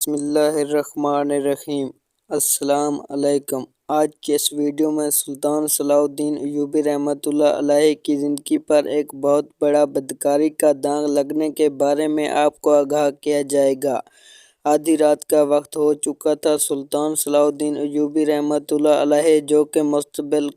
بسم اللہ الرحمن الرحیم۔ السلام علیکم۔ آج کے اس ویڈیو میں سلطان صلاح الدین ایوبی رحمۃ اللہ علیہ کی زندگی پر ایک بہت بڑا بدکاری کا داغ لگنے کے بارے میں آپ کو آگاہ کیا جائے گا۔ آدھی رات کا وقت ہو چکا تھا۔ سلطان صلاح الدین ایوبی رحمۃ اللہ علیہ جو کہ مستقبل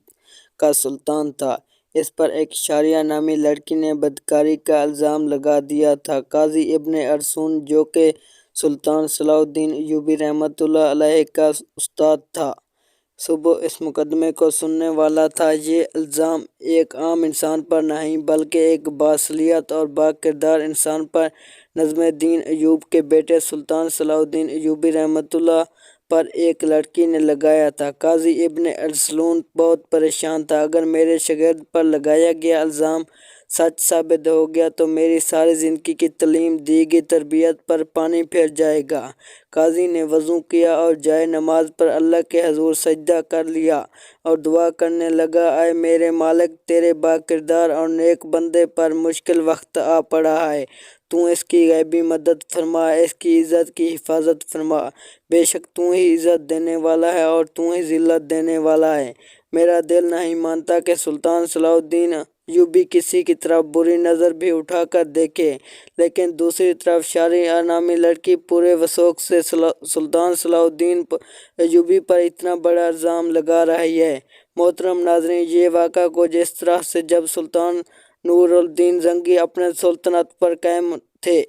کا سلطان تھا، اس پر ایک شاریہ نامی لڑکی نے بدکاری کا الزام لگا دیا تھا۔ قاضی ابن ارسطو جو کہ سلطان صلاح الدین ایوبی رحمۃ اللہ علیہ کا استاد تھا، صبح اس مقدمے کو سننے والا تھا۔ یہ الزام ایک عام انسان پر نہیں بلکہ ایک باصلاحیت اور باکردار انسان پر، نظم الدین ایوب کے بیٹے سلطان صلاح الدین ایوبی رحمۃ اللہ پر ایک لڑکی نے لگایا تھا۔ قاضی ابن ارسطو بہت پریشان تھا۔ اگر میرے شاگرد پر لگایا گیا الزام سچ ثابت ہو گیا تو میری ساری زندگی کی تعلیم دی گئی تربیت پر پانی پھر جائے گا۔ قاضی نے وضو کیا اور جائے نماز پر اللہ کے حضور سجدہ کر لیا اور دعا کرنے لگا، اے میرے مالک، تیرے باکردار اور نیک بندے پر مشکل وقت آ پڑا ہے، تو اس کی غیبی مدد فرما، اس کی عزت کی حفاظت فرما۔ بے شک تو ہی عزت دینے والا ہے اور تو ہی ذلت دینے والا ہے۔ میرا دل نہیں مانتا کہ سلطان صلاح الدین ایوبی کسی کی طرف بری نظر بھی اٹھا کر دیکھے، لیکن دوسری طرف شاریہ نامی لڑکی پورے وثوق سے سلطان صلاح الدین ایوبی پر اتنا بڑا الزام لگا رہی ہے۔ محترم ناظرین، یہ واقعہ کچھ اس طرح سے جب سلطان نور الدین زنگی اپنے سلطنت پر قائم تھے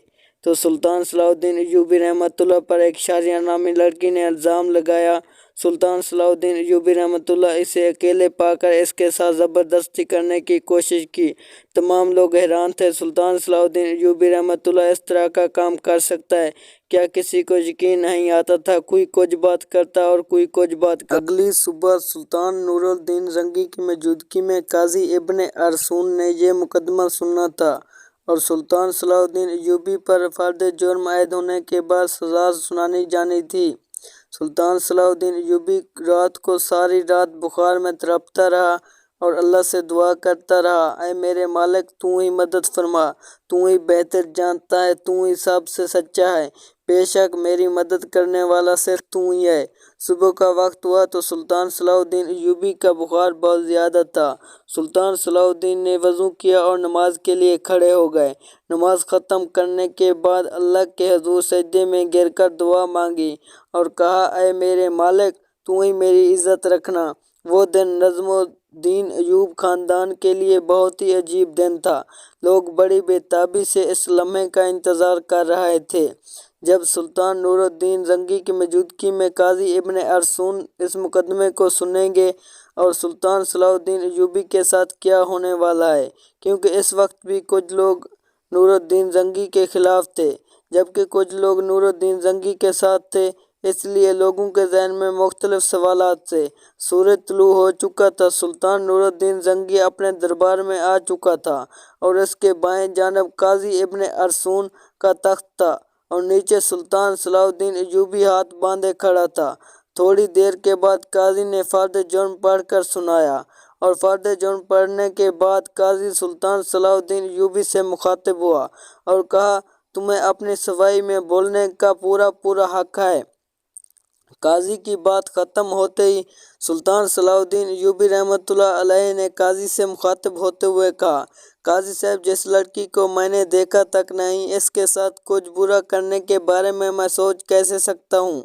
تو سلطان صلاح الدین ایوبی رحمۃ اللہ پر ایک شاریہ نامی لڑکی نے الزام لگایا۔ سلطان صلاح الدین ایوبی رحمۃ اللہ اسے اکیلے پا کر اس کے ساتھ زبردستی کرنے کی کوشش کی۔ تمام لوگ حیران تھے، سلطان صلاح الدین ایوبی رحمۃ اللہ اس طرح کا کام کر سکتا ہے؟ کیا کسی کو یقین نہیں آتا تھا؟ کوئی کچھ بات کرتا اور کوئی کچھ بات کرتا۔ اگلی صبح سلطان نور الدین زنگی کی موجودگی میں قاضی ابن ارسطو نے یہ مقدمہ سنا تھا اور سلطان صلاح الدین ایوبی پر فرد جرم عائد ہونے کے بعد سزا سنائی جانی تھی۔ سلطان صلاح الدین ایوبی رات کو ساری رات بخار میں تڑپتا رہا اور اللہ سے دعا کرتا رہا، اے میرے مالک، تو ہی مدد فرما، تو ہی بہتر جانتا ہے، تو ہی سب سے سچا ہے، بے شک میری مدد کرنے والا صرف تو ہی ہے۔ صبح کا وقت ہوا تو سلطان صلاح الدین ایوبی کا بخار بہت زیادہ تھا۔ سلطان صلاح الدین نے وضو کیا اور نماز کے لیے کھڑے ہو گئے۔ نماز ختم کرنے کے بعد اللہ کے حضور سجدے میں گر کر دعا مانگی اور کہا، اے میرے مالک، تو ہی میری عزت رکھنا۔ وہ دن نظم الدین ایوب خاندان کے لیے بہت ہی عجیب دن تھا۔ لوگ بڑی بے تابی سے اس لمحے کا انتظار کر رہے تھے جب سلطان نور الدین زنگی کی موجودگی میں قاضی ابن ارسطو اس مقدمے کو سنیں گے اور سلطان صلاح الدین ایوبی کے ساتھ کیا ہونے والا ہے، کیونکہ اس وقت بھی کچھ لوگ نور الدین زنگی کے خلاف تھے جبکہ کچھ لوگ نور الدین زنگی کے ساتھ تھے۔ اس لیے لوگوں کے ذہن میں مختلف سوالات تھے۔ سورج طلوع ہو چکا تھا۔ سلطان نور الدین زنگی اپنے دربار میں آ چکا تھا اور اس کے بائیں جانب قاضی ابن ارسطو کا تخت تھا اور نیچے سلطان صلاح الدین ایوبی ہاتھ باندھے کھڑا تھا۔ تھوڑی دیر کے بعد قاضی نے فرد جرم پڑھ کر سنایا اور فرد جرم پڑھنے کے بعد قاضی سلطان صلاح الدین ایوبی سے مخاطب ہوا اور کہا، تمہیں اپنی صفائی میں بولنے کا پورا حق ہے۔ قاضی کی بات ختم ہوتے ہی سلطان صلاح الدین ایوبی رحمۃ اللہ علیہ نے قاضی سے مخاطب ہوتے ہوئے کہا، قاضی صاحب، جس لڑکی کو میں نے دیکھا تک نہیں، اس کے ساتھ کچھ برا کرنے کے بارے میں سوچ کیسے سکتا ہوں؟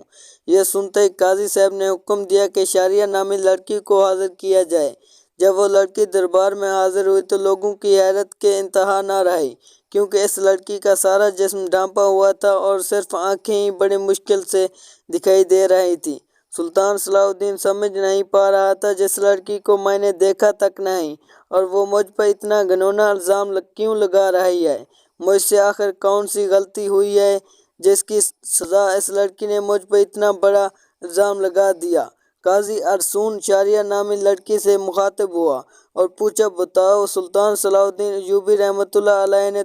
یہ سنتے ہی قاضی صاحب نے حکم دیا کہ شاریہ نامی لڑکی کو حاضر کیا جائے۔ جب وہ لڑکی دربار میں حاضر ہوئی تو لوگوں کی حیرت کے انتہا نہ رہی، کیونکہ اس لڑکی کا سارا جسم ڈھانپا ہوا تھا اور صرف آنکھیں ہی بڑی مشکل سے دکھائی دے رہی تھیں۔ سلطان صلاح الدین سمجھ نہیں پا رہا تھا، جس لڑکی کو میں نے دیکھا تک نہیں اور وہ مجھ پر اتنا گھناؤنا الزام کیوں لگا رہی ہے؟ مجھ سے آخر کون سی غلطی ہوئی ہے جس کی سزا اس لڑکی نے مجھ پر اتنا بڑا الزام لگا دیا؟ قاضی ارسطو شاریہ نامی لڑکی سے مخاطب ہوا اور پوچھا، بتاؤ سلطان صلاح الدین ایوبی رحمۃ اللہ علیہ نے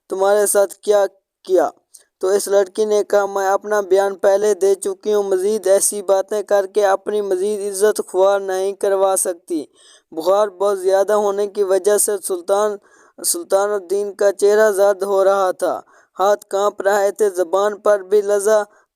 تمہارے ساتھ کیا کیا؟ تو اس لڑکی نے کہا، میں اپنا بیان پہلے دے چکی ہوں، مزید ایسی باتیں کر کے اپنی مزید عزت خوار نہیں کروا سکتی۔ بخار بہت زیادہ ہونے کی وجہ سے سلطان الدین کا چہرہ زرد ہو رہا تھا، ہاتھ کانپ رہے تھے، زبان پر بھی لرزہ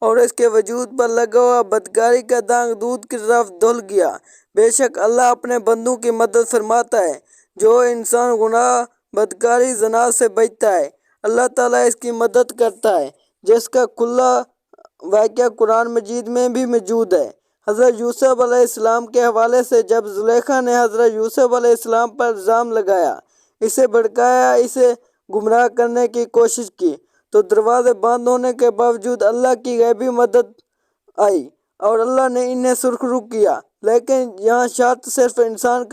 اور اس کے وجود پر لگا ہوا بدکاری کا داغ دودھ کی طرف دھل گیا۔ بے شک اللہ اپنے بندوں کی مدد فرماتا ہے۔ جو انسان گناہ، بدکاری، زنا سے بچتا ہے، اللہ تعالیٰ اس کی مدد کرتا ہے، جس کا کھلا واقعہ قرآن مجید میں بھی موجود ہے۔ حضرت یوسف علیہ السلام کے حوالے سے جب زلیخا نے حضرت یوسف علیہ السلام پر الزام لگایا، اسے بھڑکایا، اسے گمراہ کرنے کی کوشش کی، تو دروازے بند ہونے کے باوجود اللہ کی غیبی مدد آئی اور اللہ نے انہیں سرخرو کیا۔ لیکن یہاں شرط صرف انسان کا